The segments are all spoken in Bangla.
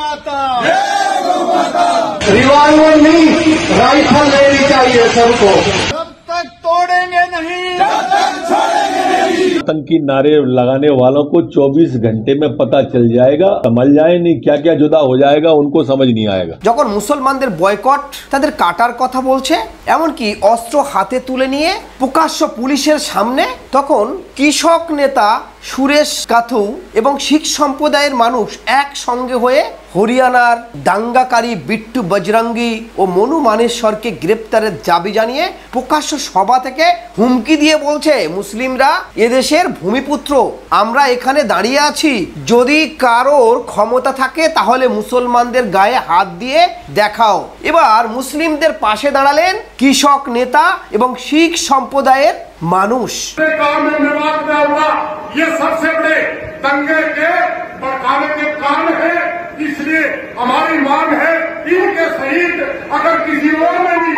माता, रिवॉल्वर नहीं राइफल लेनी चाहिए सबको। जब तक तोड़ेंगे नहीं, जब तक छोड़ेंगे नहीं। आतंकी नारे लगाने वालों को 24 घंटे में पता चल जाएगा, समझ जाए नहीं क्या क्या जुदा हो जाएगा, उनको समझ नहीं आएगा। যখন মুসলমানদের বয়কট তাদের কাটার কথা বলছে, এমনকি অস্ত্র হাতে তুলে নিয়ে প্রকাশ্য পুলিশের সামনে, তখন কৃষক নেতা সুরেশ কাথু এবং শিখ সম্প্রদায়ের মানুষ একসঙ্গে হয়ে হরিয়ানার দাঙ্গাকারী বিট্টু বজরঙ্গি ও মনু মানেশ্বরকে গ্রেপ্তারের দাবি জানিয়ে প্রকাশ্য সভা থেকে হুমকি দিয়ে বলছে, মুসলিমরা এদেশের ভূমিপুত্র, আমরা এখানে দাঁড়িয়ে আছি, যদি কারোর ক্ষমতা থাকে তাহলে মুসলমানদের গায়ে হাত দিয়ে দেখাও। এবার মুসলিমদের পাশে দাঁড়ালেন কৃষক নেতা এবং শিখ সম্প্রদায়ের মানুষ। ये सबसे बड़े दंगे के भड़काने के कारण है, इसलिए हमारी मांग है इनके सहित अगर किसी और ने भी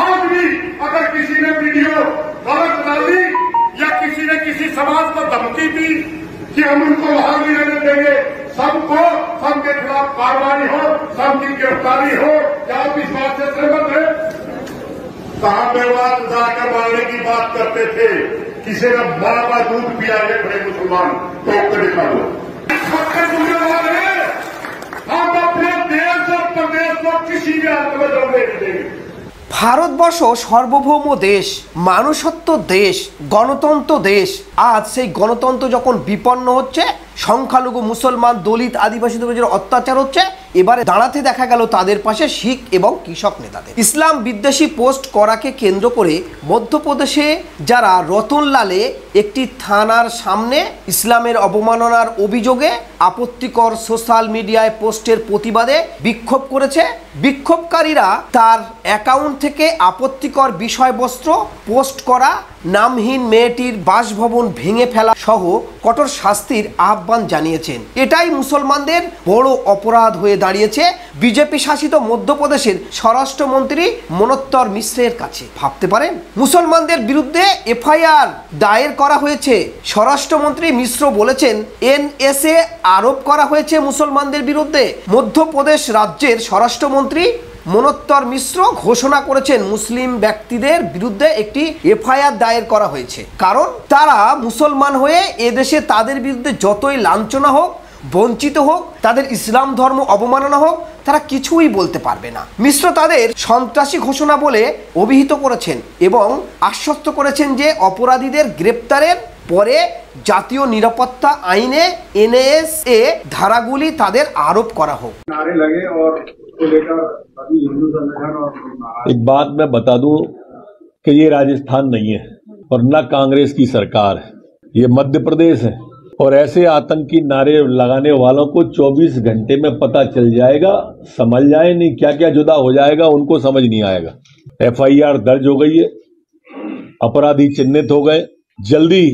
आज भी अगर किसी ने वीडियो गलत डाली या किसी ने किसी समाज को धमकी दी कि हम उनको वहां नहीं रहने देंगे, सबको सबके खिलाफ कार्रवाई हो, सबकी गिरफ्तारी हो। क्या आप इस बात से सहमत है? साहबवाद जाकर मारने की बात करते थे, किसी ने मरा हुआ दूध पिया है बड़े मुसलमान तो दिखा दो। जिम्मेवार है, हम अपने देश और प्रदेश को किसी भी हालत में जमने नहीं देंगे। ভারতবর্ষ সার্বভৌম দেশ, মানুষত্ব দেশ, গণতন্ত্র দেশ। আজ সেই গণতন্ত্র যখন বিপন্ন হচ্ছে, সংখ্যালঘু মুসলমান, দলিত, আদিবাসীদের উপর অত্যাচার হচ্ছে, এবারে দাঁড়াতে দেখা গেল তাদের পাশে শিখ এবং কৃষক নেতাদের। ইসলাম বিদ্বেষী পোস্ট করাকে কেন্দ্র করে মধ্যপ্রদেশে যারা রতনলালে একটি থানার সামনে ইসলামের অবমাননার অভিযোগে আপত্তিকর সোশ্যাল মিডিয়ায় পোস্টের প্রতিবাদে বিক্ষোভ করেছে, বিক্ষোভকারীরা তার অ্যাকাউন্ট থেকে আপত্তিকর বিষয়বস্তু পোস্ট করা, নামহীন মেয়েটির বাসভবন ভেঙে ফেলা সহ কঠোর শাস্তির আহ্বান জানিয়েছেন। এটাই মুসলমানদের বড় অপরাধ হয়ে দাঁড়িয়েছে বিজেপি শাসিত মধ্যপ্রদেশের স্বরাষ্ট্রমন্ত্রী মনোত্তর মিশ্রের কাছে। ভাবতে পারেন, মুসলমানদের বিরুদ্ধে এফআইআর দায়ের করা হয়েছে। স্বরাষ্ট্রমন্ত্রী মিশ্র বলেছেন, এনএসএ আরোপ করা হয়েছে মুসলমানদের বিরুদ্ধে। মধ্যপ্রদেশ রাজ্যের স্বরাষ্ট্রমন্ত্রী মনোত্তর মিশ্র ঘোষণা করেছেন মুসলিম ব্যক্তিদের বিরুদ্ধে একটি এফআইআর দায়ের করা হয়েছে, কারণ তারা মুসলমান হয়ে এদেশে তাদের বিরুদ্ধে যতই লাঞ্ছনা হোক, বঞ্চিত হোক, তাদের ইসলাম ধর্ম অবমাননা হোক, তারা কিছুই বলতে পারবে না। মিশ্র তাদের সন্ত্রাসী ঘোষণা বলে অভিহিত করেছেন এবং আশ্বস্ত করেছেন যে অপরাধীদের গ্রেপ্তারের পরে জাতীয় নিরাপত্তা আইনে এনএসএ ধারাগুলি তাদের আরোপ করা হোক। नारे लगे और को लेकर अभी हिंदू संगठन और एक बात मैं बता दूं कि ये राजस्थान नहीं है और न कांग्रेस की सरकार है, ये मध्य प्रदेश है। और ऐसे आतंकी नारे लगाने वालों को 24 घंटे में पता चल जाएगा, समझ जाए नहीं क्या क्या जुदा हो जाएगा, उनको समझ नहीं आएगा। एफआईआर दर्ज हो गई है, अपराधी चिन्हित हो गए, जल्दी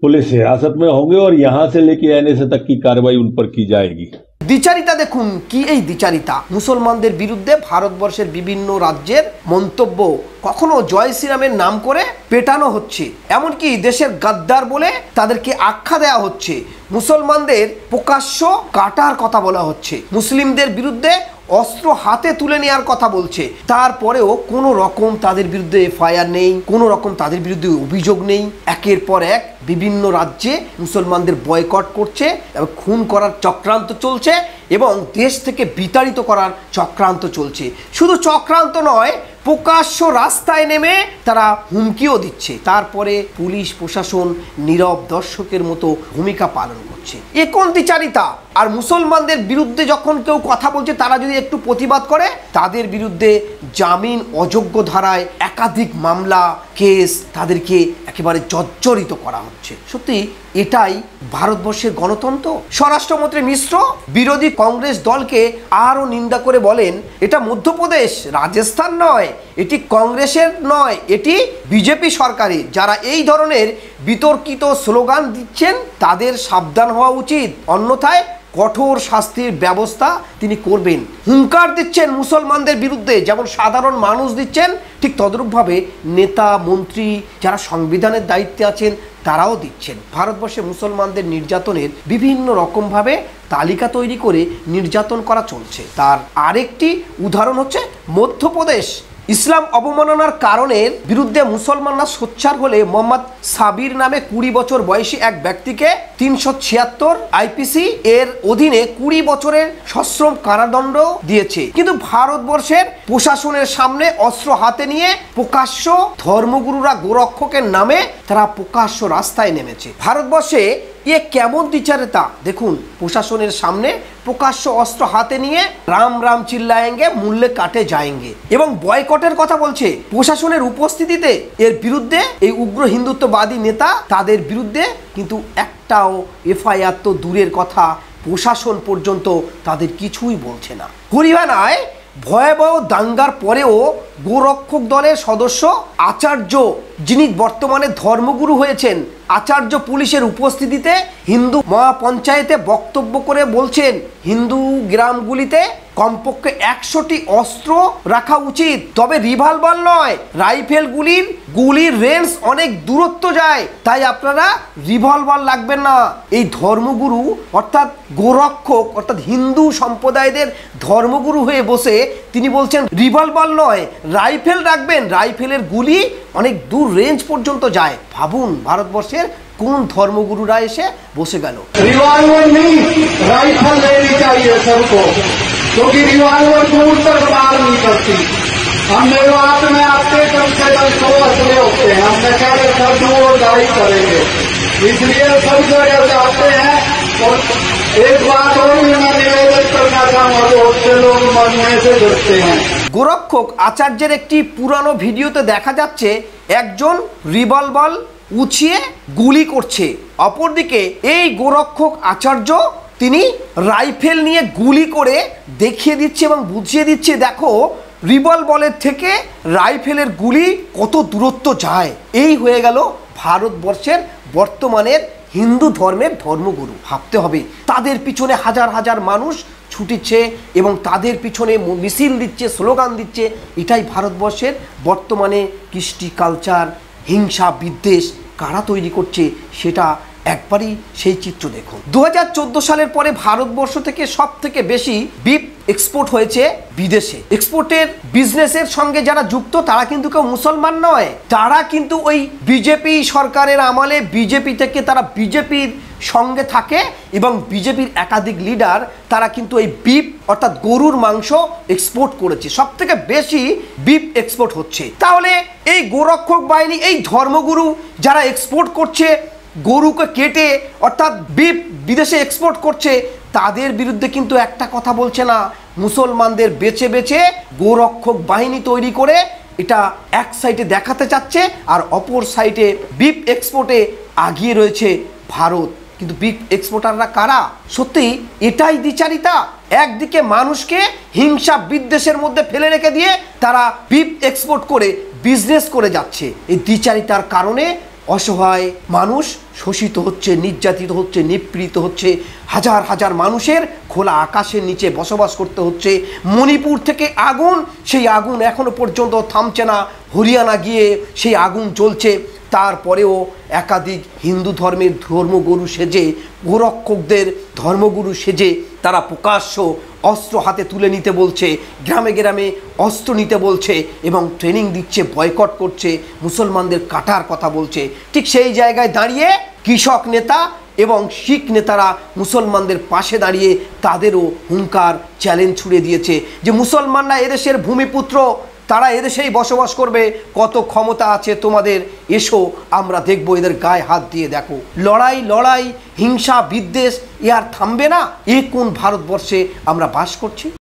पुलिस हिरासत में होंगे और यहां से लेके एनएसए तक की कार्रवाई उन पर की जाएगी। দ্বিচারিতা দেখুন, কি এই দ্বিচারিতা! মুসলমানদের বিরুদ্ধে ভারতবর্ষের বিভিন্ন রাজ্যের মন্তব্য, কখনো জয় শ্রীরামের নাম করে পেটানো হচ্ছে, এমনকি দেশের গাদ্দার বলে তাদেরকে আখ্যা দেওয়া হচ্ছে, মুসলমানদের প্রকাশ্য কাটার কথা বলা হচ্ছে, মুসলিমদের বিরুদ্ধে অস্ত্র হাতে তুলে নেওয়ার কথা বলছে। তারপরেও কোনো রকম তাদের বিরুদ্ধে এফআইআর নেই, কোনো রকম তাদের বিরুদ্ধে অভিযোগ নেই। একের পর এক বিভিন্ন রাজ্যে মুসলমানদের বয়কট করছে এবং খুন করার চক্রান্ত চলছে এবং দেশ থেকে বিতাড়িত করার চক্রান্ত চলছে। শুধু চক্রান্ত নয়, প্রকাশ্য রাস্তায় নেমে তারা হুমকিও দিচ্ছে। তারপরে পুলিশ প্রশাসন নীরব দর্শকের মতো ভূমিকা পালন করছে। এ কোন দ্বিচারিতা! আর মুসলমানদের বিরুদ্ধে যখন কেউ কথা বলছে, তারা যদি একটু প্রতিবাদ করে, তাদের বিরুদ্ধে জামিন অযোগ্য ধারায় একাধিক মামলা, কেস, তাদেরকে একেবারে জর্জরিত করা হচ্ছে। সত্যি এটাই ভারতবর্ষের গণতন্ত্র? স্বরাষ্ট্রমন্ত্রী মিশ্র বিরোধী কংগ্রেস দলকে আরও নিন্দা করে বলেন, এটা মধ্যপ্রদেশ, রাজস্থান নয়, এটি কংগ্রেসের নয়, এটি বিজেপি সরকারের। যারা এই ধরনের বিতর্কিত স্লোগান দিচ্ছেন তাদের সাবধান হওয়া উচিত, অন্যথায় কঠোর শাস্তির ব্যবস্থা তিনি করবেন। হুঙ্কার দিচ্ছেন মুসলমানদের বিরুদ্ধে, যেমন সাধারণ মানুষ দিচ্ছেন ঠিক তদ্রূপভাবে নেতা মন্ত্রী যারা সংবিধানের দায়িত্বে আছেন তারাও দিচ্ছেন। ভারতবর্ষে মুসলমানদের নির্যাতনের বিভিন্ন রকমভাবে তালিকা তৈরি করে নির্যাতন করা চলছে। তার আরেকটি উদাহরণ হচ্ছে মধ্যপ্রদেশ। ইসলাম অবমাননার কারণের বিরুদ্ধে মুসলমানরা সোচ্চার হলে মোহাম্মদ সাবির নামে 20 বছর বয়সী এক ব্যক্তিকে 376 আইপিসি এর অধীনে 20 বছরের সশ্রম কারাদণ্ড দিয়েছে। কিন্তু ভারতবর্ষের প্রশাসনের সামনে অস্ত্র হাতে নিয়ে প্রকাশ্য ধর্মগুরুরা গোরক্ষকের নামে তারা প্রকাশ্য রাস্তায় নেমেছে। ভারতবর্ষে এ কেমন বিচারেতা দেখুন, প্রশাসনের সামনে প্রকাশ্য অস্ত্র হাতে নিয়ে রাম রাম চিল্লায়েঙ্গে, মূল্যে কাটে যায়েঙ্গে এবং বয়কটের কথা বলছে প্রশাসনের উপস্থিতিতে। এর বিরুদ্ধে এই উগ্র হিন্দুত্ববাদী নেতা তাদের বিরুদ্ধে কিন্তু একটাও এফআইআর তো দূরের কথা, প্রশাসন পর্যন্ত তাদের কিছুই বলছে না। হরিয়ানায় ভয়াবহ দাঙ্গার পরেও গোরক্ষক দলের সদস্য আচার্য, যিনি বর্তমানে ধর্মগুরু হয়েছেন, আচার্য পুলিশের উপস্থিতিতে হিন্দু মহাপঞ্চায়েতে বক্তব্য করে বলছেন হিন্দু গ্রামগুলিতে কমপক্ষে 100টি অস্ত্র রাখা উচিত, তবে রিভলভার নয়, রাইফেলগুলির গুলির রেঞ্জ অনেক দূরত্ব যায়, তাই আপনারা রিভলভার লাগবেন না। এই ধর্মগুরু অর্থাৎ গোরক্ষক অর্থাৎ হিন্দু সম্প্রদায়দের ধর্মগুরু হয়ে বসে তিনি বলছেন রিভলভার নয়, রাইফেল রাখবেন, রাইফেলের গুলি অনেক দূর রেঞ্জ পর্যন্ত যায়। ভাবুন ভারতবর্ষের কোন ধর্মগুরুরা এসে বসে গেল। रिवॉल्वर नहीं, राइफल लेनी चाहिए सबको, क्योंकि रिवॉल्वर दूर तक पार नहीं करती। हम मेवात में आपके कम से कम 100 असले होते हैं, हमने कहा सब दूर गाड़ी करेंगे, इसलिए सब जगह जाते हैं। और एक बात और भी मैं निवेदन करना चाहूँगा, बहुत से लोग मरने से डरते हैं। গোরক্ষক আচার্যের একটি পুরানো ভিডিওতে দেখা যাচ্ছে একজন রিভলভার উঁচিয়ে গুলি করছে, অপরদিকে এই গোরক্ষক আচার্য তিনি রাইফেল নিয়ে গুলি করে দেখিয়ে দিচ্ছে এবং বুঝিয়ে দিচ্ছে দেখো রিভলভারের থেকে রাইফেলের গুলি কত দূরত্ব যায়। এই হয়ে গেল ভারতবর্ষের বর্তমানের হিন্দু ধর্মের ধর্মগুরু। ভাবতে হবে তাদের পিছনে হাজার হাজার মানুষ ছুটিচ্ছে এবং তাদের পিছনে মিছিল দিচ্ছে, স্লোগান দিচ্ছে। এটাই ভারতবর্ষের বর্তমানে কৃষ্টি কালচার, হিংসা বিদ্বেষ কারা তৈরি করছে সেটা একবারই সেই চিত্র দেখুন। 2014 সালের পরে ভারতবর্ষ থেকে সব থেকে বেশি বিফ এক্সপোর্ট হয়েছে বিদেশে। এক্সপোর্টের বিজনেসের সঙ্গে যারা যুক্ত তারা কিন্তু কেউ মুসলমান নয়, তারা কিন্তু ওই বিজেপি সরকারের আমলে বিজেপি থেকে তারা বিজেপির সঙ্গে থাকে এবং বিজেপির একাধিক লিডার তারা কিন্তু এই বিফ অর্থাৎ গরুর মাংস এক্সপোর্ট করেছে। সব থেকে বেশি বিফ এক্সপোর্ট হচ্ছে। তাহলে এই গোরক্ষক বাহিনী, এই ধর্মগুরু যারা এক্সপোর্ট করছে গরুকে কেটে অর্থাৎ বিফ বিদেশে এক্সপোর্ট করছে, তাদের বিরুদ্ধে কিন্তু একটা কথা বলছে না, মুসলমানদের বেছে বেছে গোরক্ষক বাহিনী তৈরি করে এটা এক সাইডে দেখাতে চাচ্ছে আর অপর সাইডে বিফ এক্সপোর্টে আগিয়ে রয়েছে ভারত। কিন্তু বিফ এক্সপোর্টাররা কারা? সত্যি এটাই দ্বিচারিতা। একদিকে মানুষকে হিংসা বিদ্বেষের মধ্যে ফেলে রেখে দিয়ে তারা বিফ এক্সপোর্ট করে বিজনেস করে যাচ্ছে। এই দ্বিচারিতার কারণে অসহায় মানুষ শোষিত হচ্ছে, নির্যাতিত হচ্ছে, নিপীড়িত হচ্ছে। হাজার হাজার মানুষের খোলা আকাশের নিচে বসবাস করতে হচ্ছে। মণিপুর থেকে আগুন, সেই আগুন এখনো পর্যন্ত থামছে না। হরিয়ানা গিয়ে সেই আগুন জ্বলছে, তারপরেও একাধিক হিন্দু ধর্মের ধর্মগুরু সেজে, গোরক্ষকদের ধর্মগুরু সেজে তারা প্রকাশ্য অস্ত্র হাতে তুলে নিতে বলছে, গ্রামে গ্রামে অস্ত্র নিতে বলছে এবং ট্রেনিং দিচ্ছে, বয়কট করছে, মুসলমানদের কাটার কথা বলছে। ঠিক সেই জায়গায় দাঁড়িয়ে কৃষক নেতা এবং শিখ নেতারা মুসলমানদের পাশে দাঁড়িয়ে তাদেরও হুঙ্কার চ্যালেঞ্জ ছুড়ে দিয়েছে যে মুসলমানরা এদেশের ভূমিপুত্র, তারা এদেশেই বসবাস করবে, কত ক্ষমতা আছে তোমাদের, এসো আমরা দেখবো, এদের গায়ে হাত দিয়ে দেখো। লড়াই লড়াই, হিংসা বিদ্বেষ এ আর থামবে না। এ কোন ভারতবর্ষে আমরা বাস করছি?